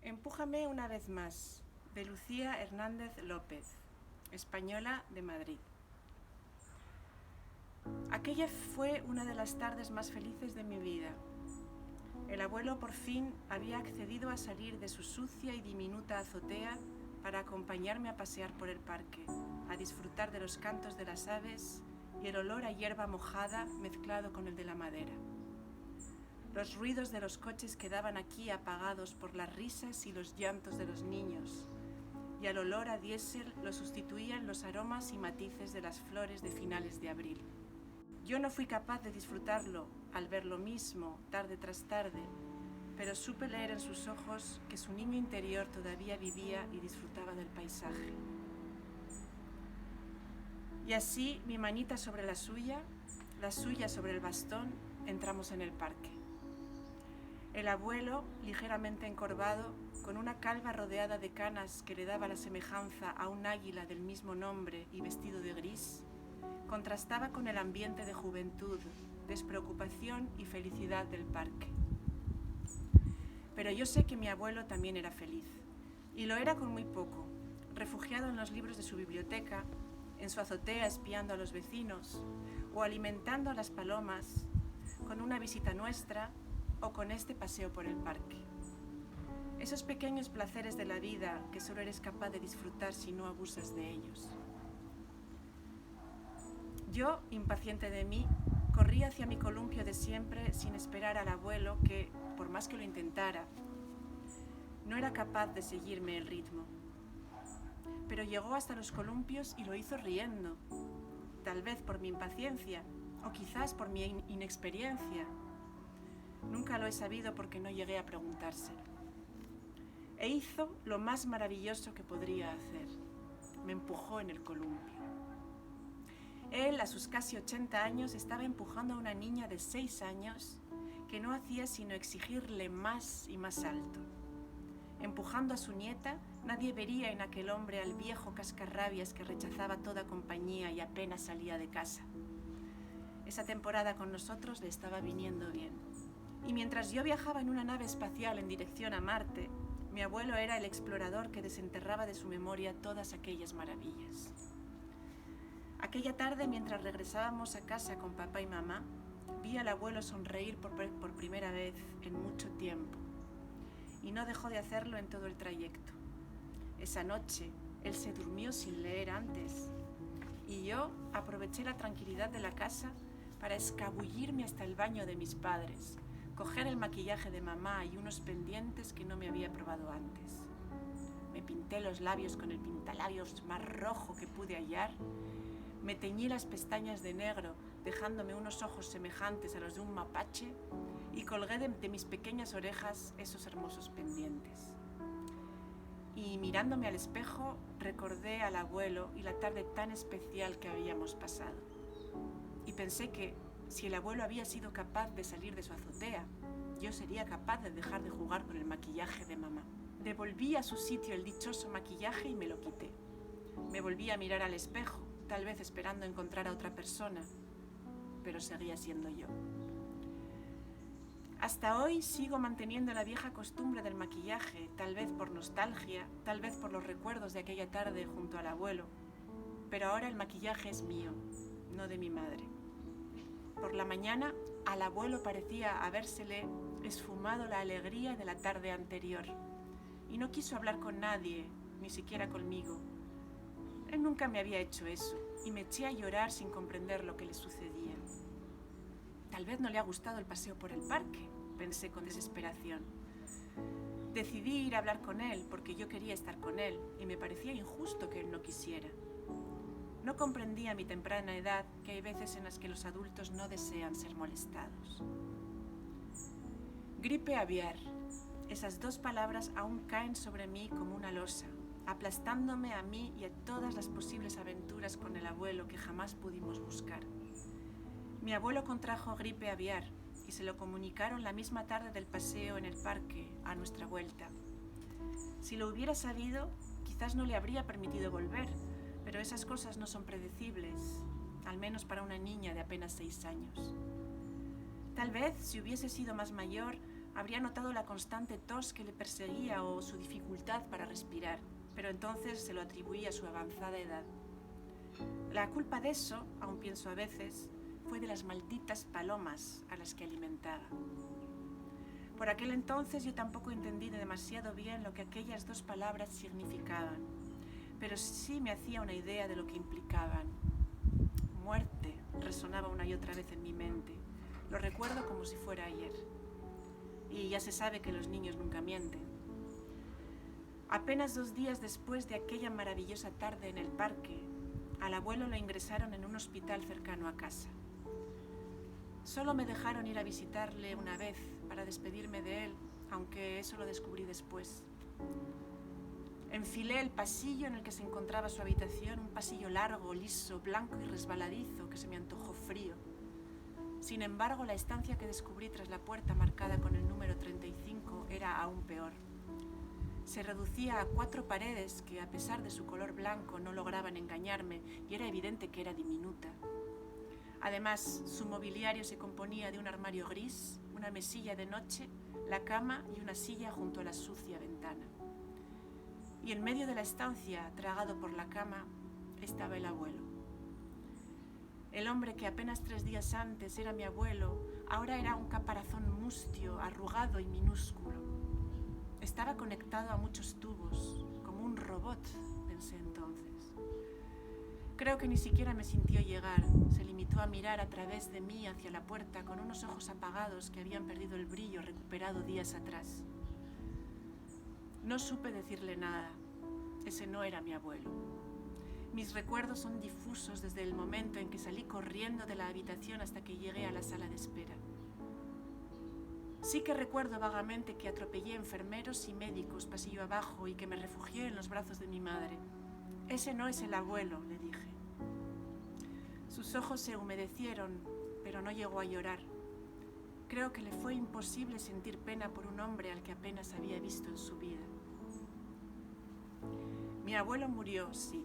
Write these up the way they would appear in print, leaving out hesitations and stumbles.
Empújame una vez más, de Lucía Hernández López, española de Madrid. Aquella fue una de las tardes más felices de mi vida. El abuelo por fin había accedido a salir de su sucia y diminuta azotea para acompañarme a pasear por el parque, a disfrutar de los cantos de las aves y el olor a hierba mojada mezclado con el de la madera. Los ruidos de los coches quedaban aquí apagados por las risas y los llantos de los niños, y al olor a diésel lo sustituían los aromas y matices de las flores de finales de abril. Yo no fui capaz de disfrutarlo al ver lo mismo tarde tras tarde, pero supe leer en sus ojos que su niño interior todavía vivía y disfrutaba del paisaje. Y así, mi manita sobre la suya sobre el bastón, entramos en el parque. El abuelo, ligeramente encorvado, con una calva rodeada de canas que le daba la semejanza a un águila del mismo nombre y vestido de gris, contrastaba con el ambiente de juventud, despreocupación y felicidad del parque. Pero yo sé que mi abuelo también era feliz, y lo era con muy poco, refugiado en los libros de su biblioteca, en su azotea espiando a los vecinos, o alimentando a las palomas, con una visita nuestra, o con este paseo por el parque. Esos pequeños placeres de la vida que solo eres capaz de disfrutar si no abusas de ellos. Yo, impaciente de mí, corrí hacia mi columpio de siempre sin esperar al abuelo que, por más que lo intentara, no era capaz de seguirme el ritmo. Pero llegó hasta los columpios y lo hizo riendo, tal vez por mi impaciencia o quizás por mi inexperiencia. Nunca lo he sabido porque no llegué a preguntárselo. E hizo lo más maravilloso que podría hacer. Me empujó en el columpio. Él, a sus casi 80 años, estaba empujando a una niña de 6 años que no hacía sino exigirle más y más alto. Empujando a su nieta, nadie vería en aquel hombre al viejo cascarrabias que rechazaba toda compañía y apenas salía de casa. Esa temporada con nosotros le estaba viniendo bien. Y mientras yo viajaba en una nave espacial en dirección a Marte, mi abuelo era el explorador que desenterraba de su memoria todas aquellas maravillas. Aquella tarde, mientras regresábamos a casa con papá y mamá, vi al abuelo sonreír por primera vez en mucho tiempo, y no dejó de hacerlo en todo el trayecto. Esa noche, él se durmió sin leer antes, y yo aproveché la tranquilidad de la casa para escabullirme hasta el baño de mis padres, coger el maquillaje de mamá y unos pendientes que no me había probado antes. Me pinté los labios con el pintalabios más rojo que pude hallar, me teñí las pestañas de negro, dejándome unos ojos semejantes a los de un mapache, y colgué de mis pequeñas orejas esos hermosos pendientes. Y mirándome al espejo, recordé al abuelo y la tarde tan especial que habíamos pasado. Y pensé que, si el abuelo había sido capaz de salir de su azotea, yo sería capaz de dejar de jugar con el maquillaje de mamá. Devolví a su sitio el dichoso maquillaje y me lo quité. Me volví a mirar al espejo, tal vez esperando encontrar a otra persona, pero seguía siendo yo. Hasta hoy sigo manteniendo la vieja costumbre del maquillaje, tal vez por nostalgia, tal vez por los recuerdos de aquella tarde junto al abuelo, pero ahora el maquillaje es mío, no de mi madre. Por la mañana, al abuelo parecía habérsele esfumado la alegría de la tarde anterior, y no quiso hablar con nadie, ni siquiera conmigo. Él nunca me había hecho eso, y me eché a llorar sin comprender lo que le sucedía. Tal vez no le ha gustado el paseo por el parque, pensé con desesperación. Decidí ir a hablar con él porque yo quería estar con él, y me parecía injusto que él no quisiera. No comprendía a mi temprana edad que hay veces en las que los adultos no desean ser molestados. Gripe aviar. Esas dos palabras aún caen sobre mí como una losa, aplastándome a mí y a todas las posibles aventuras con el abuelo que jamás pudimos buscar. Mi abuelo contrajo gripe aviar y se lo comunicaron la misma tarde del paseo en el parque a nuestra vuelta. Si lo hubiera sabido, quizás no le habría permitido volver, pero esas cosas no son predecibles, al menos para una niña de apenas 6 años. Tal vez, si hubiese sido más mayor, Habría notado la constante tos que le perseguía o su dificultad para respirar, pero entonces se lo atribuía a su avanzada edad. La culpa de eso, aún pienso a veces, fue de las malditas palomas a las que alimentaba. Por aquel entonces yo tampoco entendí demasiado bien lo que aquellas dos palabras significaban, pero sí me hacía una idea de lo que implicaban. Muerte resonaba una y otra vez en mi mente. Lo recuerdo como si fuera ayer. Y ya se sabe que los niños nunca mienten. Apenas 2 días después de aquella maravillosa tarde en el parque, al abuelo lo ingresaron en un hospital cercano a casa. Solo me dejaron ir a visitarle una vez para despedirme de él, aunque eso lo descubrí después. Enfilé el pasillo en el que se encontraba su habitación, un pasillo largo, liso, blanco y resbaladizo que se me antojó frío. Sin embargo, la estancia que descubrí tras la puerta marcada con el número 35 era aún peor. Se reducía a 4 paredes que, a pesar de su color blanco, no lograban engañarme y era evidente que era diminuta. Además, su mobiliario se componía de un armario gris, una mesilla de noche, la cama y una silla junto a la sucia ventana. Y en medio de la estancia, tragado por la cama, estaba el abuelo. El hombre que apenas 3 días antes era mi abuelo, ahora era un caparazón mustio, arrugado y minúsculo. Estaba conectado a muchos tubos, como un robot, pensé entonces. Creo que ni siquiera me sintió llegar. Se limitó a mirar a través de mí hacia la puerta con unos ojos apagados que habían perdido el brillo recuperado días atrás. No supe decirle nada. Ese no era mi abuelo. Mis recuerdos son difusos desde el momento en que salí corriendo de la habitación hasta que llegué a la sala de espera. Sí que recuerdo vagamente que atropellé enfermeros y médicos pasillo abajo y que me refugié en los brazos de mi madre. Ese no es el abuelo, le dije. Sus ojos se humedecieron, pero no llegó a llorar. Creo que le fue imposible sentir pena por un hombre al que apenas había visto en su vida. Mi abuelo murió, sí.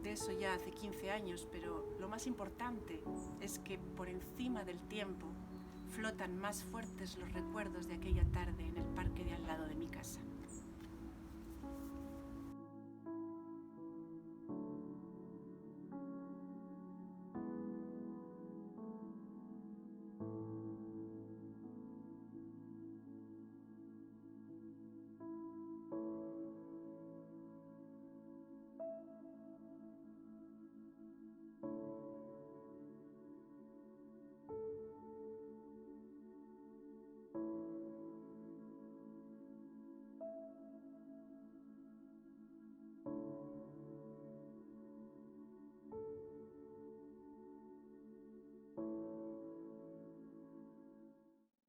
De eso ya hace 15 años, pero lo más importante es que por encima del tiempo flotan más fuertes los recuerdos de aquella tarde en el parque de al lado de mi casa.